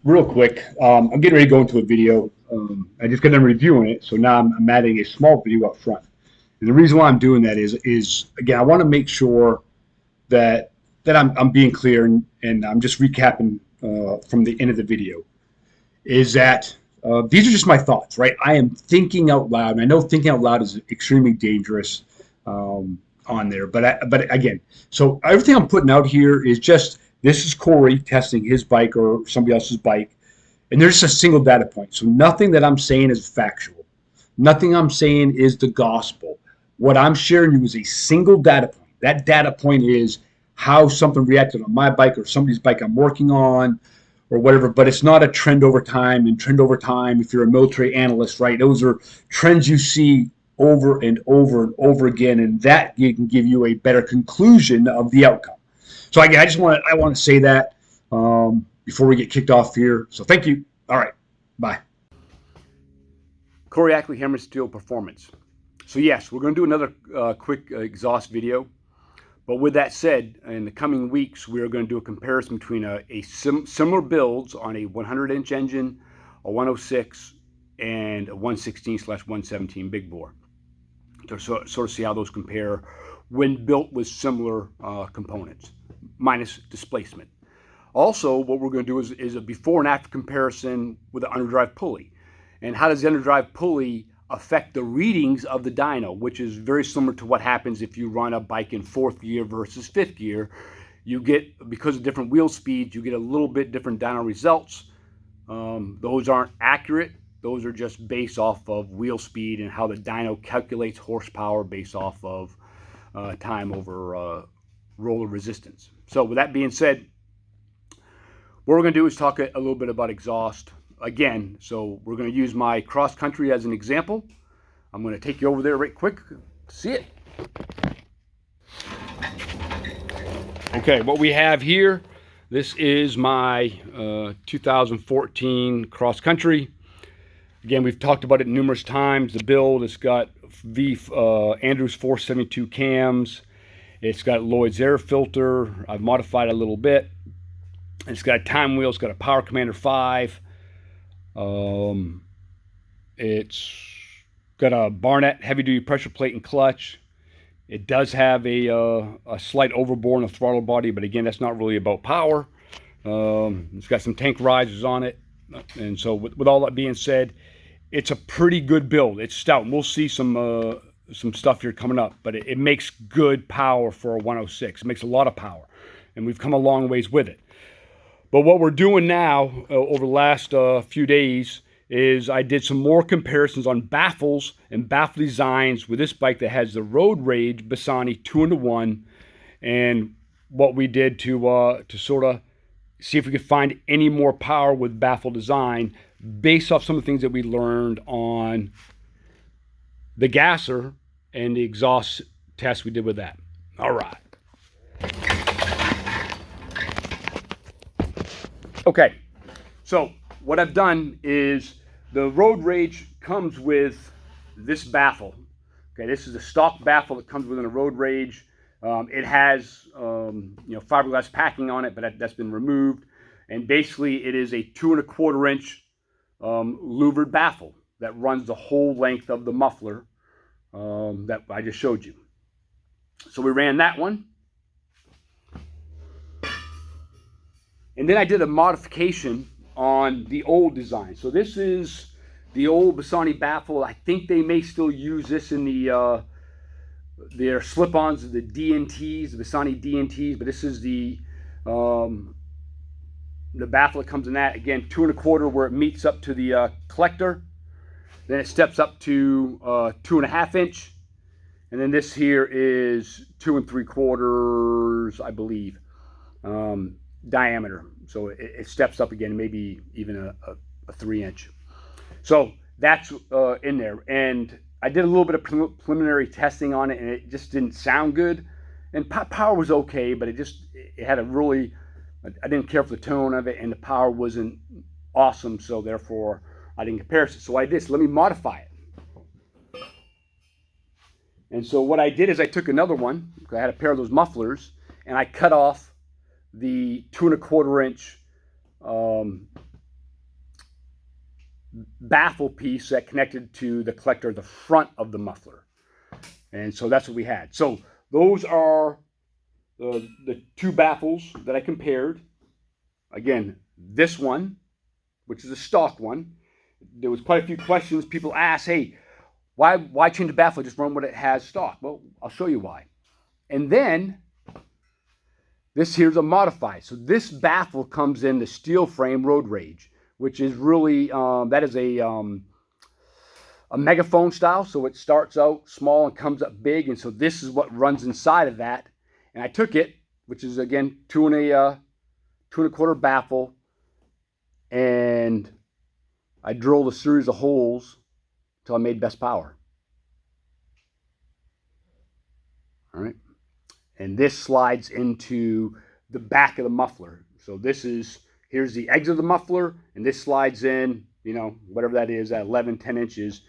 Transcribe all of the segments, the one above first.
real quick. I'm getting ready to go into a video. I just got done reviewing it, so now I'm adding a small video up front. And the reason why I'm doing that is again, I want to make sure that I'm being clear, and I'm just recapping from the end of the video. Is that these are just my thoughts, right? I am thinking out loud, and I know thinking out loud is extremely dangerous on there. But again, so everything I'm putting out here is just this is Corey testing his bike or somebody else's bike, and there's just a single data point. So nothing that I'm saying is factual. Nothing I'm saying is the gospel. What I'm sharing you is a single data point. That data point is how something reacted on my bike or somebody's bike I'm working on or whatever, but it's not a trend over time. And trend over time, if you're a military analyst, right, those are trends you see over and over and over again, and that can give you a better conclusion of the outcome. So again, I want to say that before we get kicked off here. So thank you. All right, bye. Corey Ackley, Hammer Steel Performance. So yes, we're going to do another quick exhaust video. But with that said, in the coming weeks, we are going to do a comparison between similar builds on a 100-inch engine, a 106, and a 116/117 big bore to sort of see how those compare when built with similar components, minus displacement. Also, what we're going to do is a before and after comparison with the underdrive pulley. And how does the underdrive pulley affect the readings of the dyno, which is very similar to what happens if you run a bike in 4th gear versus 5th gear. You get, because of different wheel speeds, you get a little bit different dyno results. Those aren't accurate. Those are just based off of wheel speed and how the dyno calculates horsepower based off of time over roller resistance. So with that being said, what we're going to do is talk a little bit about exhaust again. So we're going to use my cross country as an example. I'm going to take you over there right quick. See it? Okay, what we have here, this is my 2014 cross country. Again, we've talked about it numerous times. The build, it's got Andrews 472 cams. It's got Lloyd's air filter. I've modified it a little bit. It's got a time wheel. It's got a Power Commander 5. It's got a Barnett heavy-duty pressure plate and clutch. It does have a slight overbore in the throttle body, but again, that's not really about power. It's got some tank risers on it. And so with all that being said, it's a pretty good build. It's stout. And we'll see some stuff here coming up, but it makes good power for a 106. It makes a lot of power, and we've come a long ways with it. But what we're doing now over the last few days is I did some more comparisons on baffles and baffle designs with this bike that has the Road Rage Bassani 2-in-1, and what we did to sort of see if we could find any more power with baffle design based off some of the things that we learned on the gasser and the exhaust test we did with that. All right. Okay, so what I've done is the Road Rage comes with this baffle. Okay, this is a stock baffle that comes within a Road Rage. It has fiberglass packing on it, but that's been removed. And basically, it is a 2¼ inch louvered baffle that runs the whole length of the muffler that I just showed you. So we ran that one. And then I did a modification on the old design. So this is the old Bassani baffle. I think they may still use this in their slip-ons, the DNTs, the Bassani DNTs, but this is the baffle that comes in that. Again, 2¼ where it meets up to the collector. Then it steps up to 2½ inch. And then this here is 2¾ I believe, diameter. So it steps up again, maybe even a 3 inch. So that's in there. And I did a little bit of preliminary testing on it, and it just didn't sound good. And power was okay, but it had a really, I didn't care for the tone of it, and the power wasn't awesome. So therefore, I didn't compare it. So I did. So let me modify it. And so what I did is I took another one. I had a pair of those mufflers, and I cut off the 2¼ inch baffle piece that connected to the collector, the front of the muffler. And so that's what we had. So those are the two baffles that I compared. Again, this one, which is a stock one, there was quite a few questions. People asked, hey, why change the baffle? Just run what it has stock. Well, I'll show you why. And then this here's a modified. So this baffle comes in the steel frame road rage, which is really, that is a megaphone style. So it starts out small and comes up big. And so this is what runs inside of that. And I took it, which is again 2 1/4 baffle, and I drilled a series of holes until I made best power. All right. And this slides into the back of the muffler. So here's the exit of the muffler, and this slides in, whatever that is, at 11, 10 inches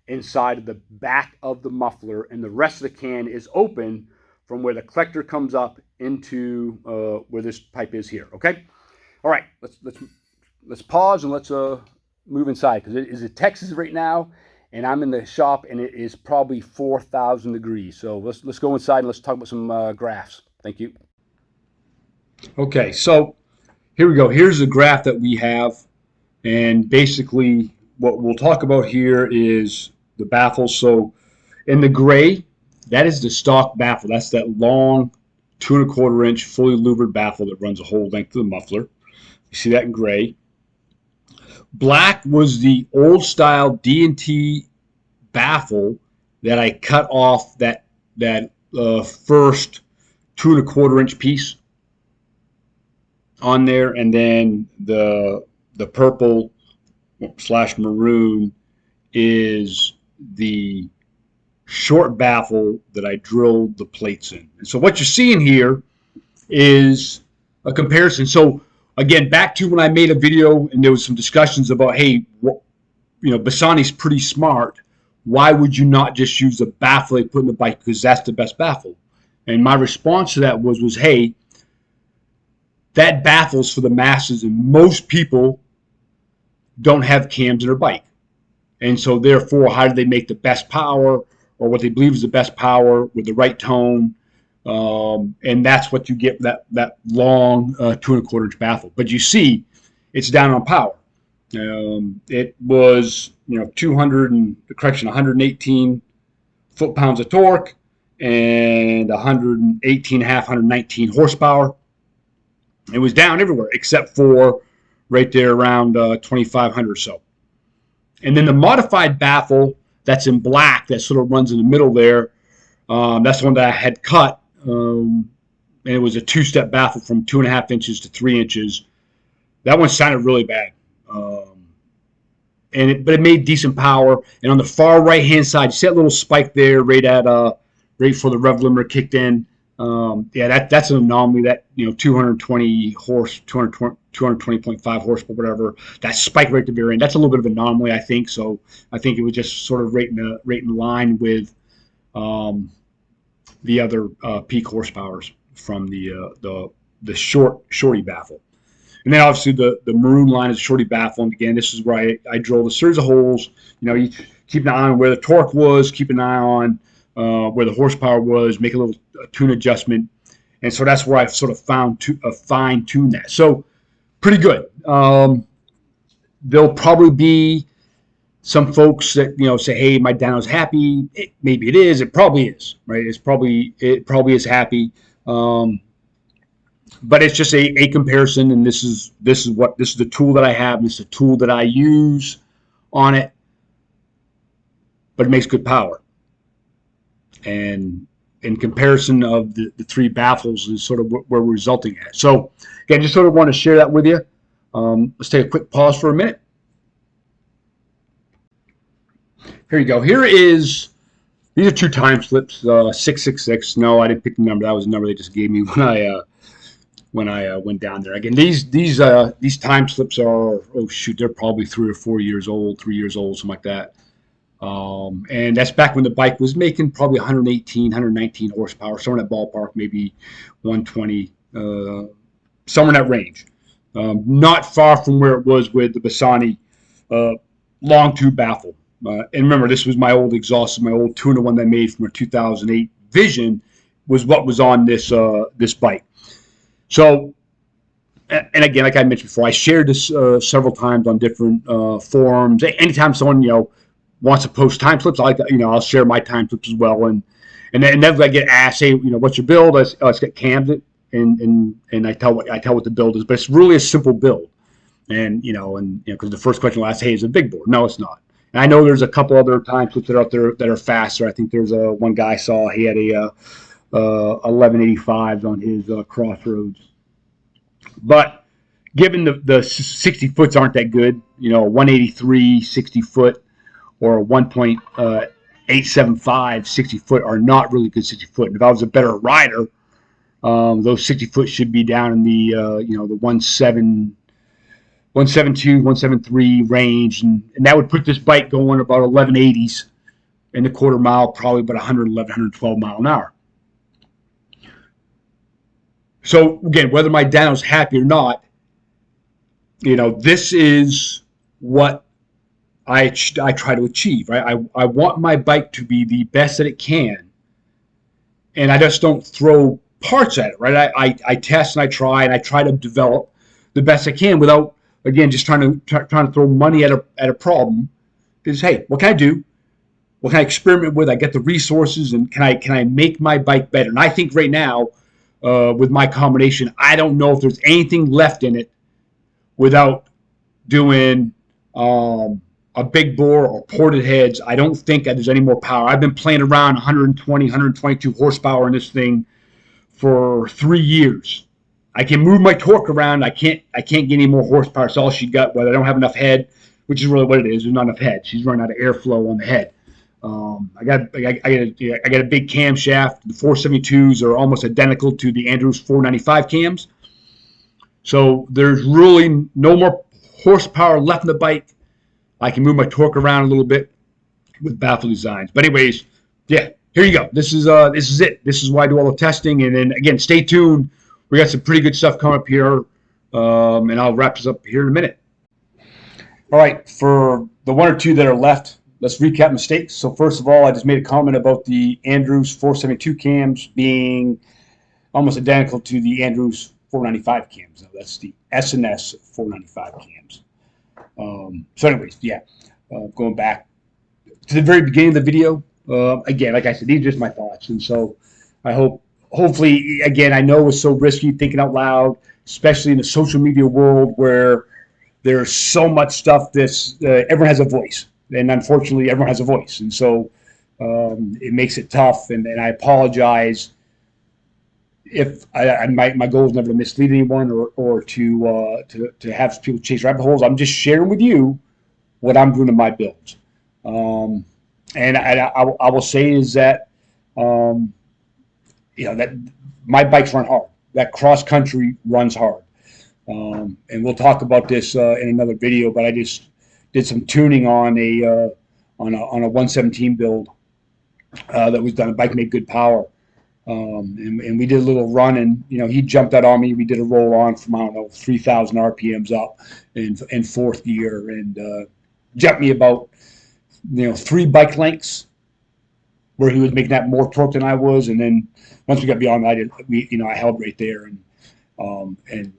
inside of the back of the muffler, and the rest of the can is open from where the collector comes up into where this pipe is here. Okay. All right. Let's pause and let's move inside, because it is in Texas right now, and I'm in the shop, and it is probably 4,000 degrees. So let's go inside and let's talk about some graphs. Thank you. Okay, so here we go. Here's the graph that we have, and basically what we'll talk about here is the baffles. So in the gray, that is the stock baffle. That's that long 2 1/4 inch fully louvered baffle that runs a whole length of the muffler. You see that in gray. Black was the old style D&T baffle that I cut off that first 2 1/4 inch piece on there, and then the purple / maroon is the short baffle that I drilled the plates in. And so what you're seeing here is a comparison. So again, back to when I made a video and there was some discussions about, hey, Bassani's pretty smart. Why would you not just use the baffle they put in the bike, because that's the best baffle? And my response to that was, hey, that baffle's for the masses, and most people don't have cams in their bike. And so therefore, how do they make the best power, or what they believe is the best power with the right tone? And that's what you get, that long 2 1/4 inch baffle. But you see, it's down on power. It was 118 foot-pounds of torque and 119 horsepower. It was down everywhere except for right there around 2,500 or so. And then the modified baffle that's in black, that sort of runs in the middle there, that's the one that I had cut. And it was a 2-step baffle from 2.5 inches to 3 inches. That one sounded really bad. But it made decent power. And on the far right-hand side, you see that little spike there right before the rev limiter kicked in. That's an anomaly. That 220 horse, 220.5 horsepower, whatever. That spike right at the very end. That's a little bit of an anomaly, I think. So I think it was just sort of right in line with the other peak horsepowers from the shorty baffle. And then obviously the maroon line is a shorty baffle. And again, this is where I drilled a series of holes. You keep an eye on where the torque was, keep an eye on where the horsepower was, make a little tune adjustment. And so that's where I sort of fine-tune that. So pretty good. There'll probably be some folks that say, hey, my dyno's happy. Maybe it is. It probably is, right? It probably is happy. But it's just a comparison, and this is the tool that I have, and this is the tool that I use on it. But it makes good power. And in comparison of the 3 baffles is sort of where we're resulting at. So again, just sort of want to share that with you. Let's take a quick pause for a minute. Here you go. These are 2 time slips, 666. No, I didn't pick the number. That was the number they just gave me when I went down there. Again, these time slips are, they're probably 3 or 4 years old, something like that. And that's back when the bike was making probably 119 horsepower, somewhere in that ballpark, maybe 120, somewhere in that range. Not far from where it was with the Bassani long tube baffle. And remember, this was my old exhaust, my old Tuna one that I made from a 2008 Vision was what was on this this bike. So, and again, like I mentioned before, I shared this several times on different forums. Anytime someone wants to post time slips, I like to, I'll share my time slips as well. And then I get asked, hey, what's your build? I get cams it, and I tell what the build is, but it's really a simple build. And because the first question will ask, hey, is it a big bore? No, it's not. And I know there's a couple other time slips that are out there that are faster. I think there's one guy I saw, he had a 1185s on his Crossroads. But given the 60 foots aren't that good, 183 60 foot or a 1.875 60 foot are not really good 60 foot. And if I was a better rider, those 60 foot should be down in the the 172, 173 range, and that would put this bike going about 1180s in the quarter mile, probably about 111, 112 mile an hour. So again, whether my dyno's happy or not, this is what I try to achieve. Right? I want my bike to be the best that it can, and I just don't throw parts at it. Right? I test and I try to develop the best I can without, again, just trying to throw money at a problem. Is, hey, what can I do? What can I experiment with? I get the resources, and can I make my bike better? And I think right now, with my combination, I don't know if there's anything left in it without doing a big bore or ported heads. I don't think that there's any more power. I've been playing around 120, 122 horsepower in this thing for 3 years. I can move my torque around. I can't get any more horsepower. It's all she got. Whether I don't have enough head, which is really what it is. There's not enough head. She's running out of airflow on the head. I got a big camshaft. The 472s are almost identical to the Andrews 495 cams. So there's really no more horsepower left in the bike. I can move my torque around a little bit with baffle designs. But anyways, yeah, here you go. This is it. This is why I do all the testing. And then again, stay tuned. We got some pretty good stuff coming up here, and I'll wrap this up here in a minute. All right, for the one or two that are left, let's recap mistakes. So first of all, I just made a comment about the Andrews 472 cams being almost identical to the Andrews 495 cams. Now, that's the S&S 495 cams. So anyways, yeah, going back to the very beginning of the video, again, like I said, these are just my thoughts. And so I hopefully, again, I know it's so risky thinking out loud, especially in the social media world where there's so much stuff that's everyone has a voice. And unfortunately, everyone has a voice. And so it makes it tough. And I apologize if my goal is never to mislead anyone or to have people chase rabbit holes. I'm just sharing with you what I'm doing in my builds. And I will say is that, that my bikes run hard. That cross country runs hard. And we'll talk about this in another video, but I just did some tuning on a 117 build that was done. A bike made good power, and we did a little run, and he jumped out on me. We did a roll on from 3,000 RPMs up in fourth gear, and jumped me about 3 bike lengths, where he was making that more torque than I was, and then once we got beyond that, I held right there, and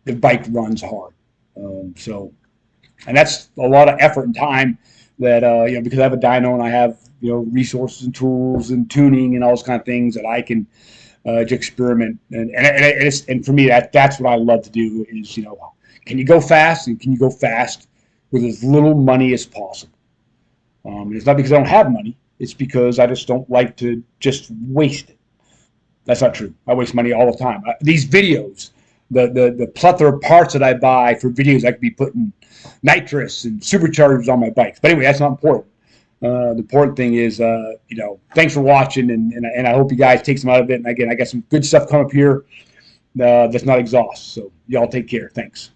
the bike runs hard, and that's a lot of effort and time that, because I have a dyno and I have, resources and tools and tuning and all those kind of things that I can just experiment. And for me, that's what I love to do is, can you go fast, and can you go fast with as little money as possible? And it's not because I don't have money. It's because I just don't like to just waste it. That's not true. I waste money all the time. These videos, the plethora of parts that I buy for videos, I could be putting nitrous and superchargers on my bikes. But anyway, that's not important. The important thing is, thanks for watching, and I hope you guys take some out of it. And again, I got some good stuff coming up here that's not exhaust. So y'all take care. Thanks.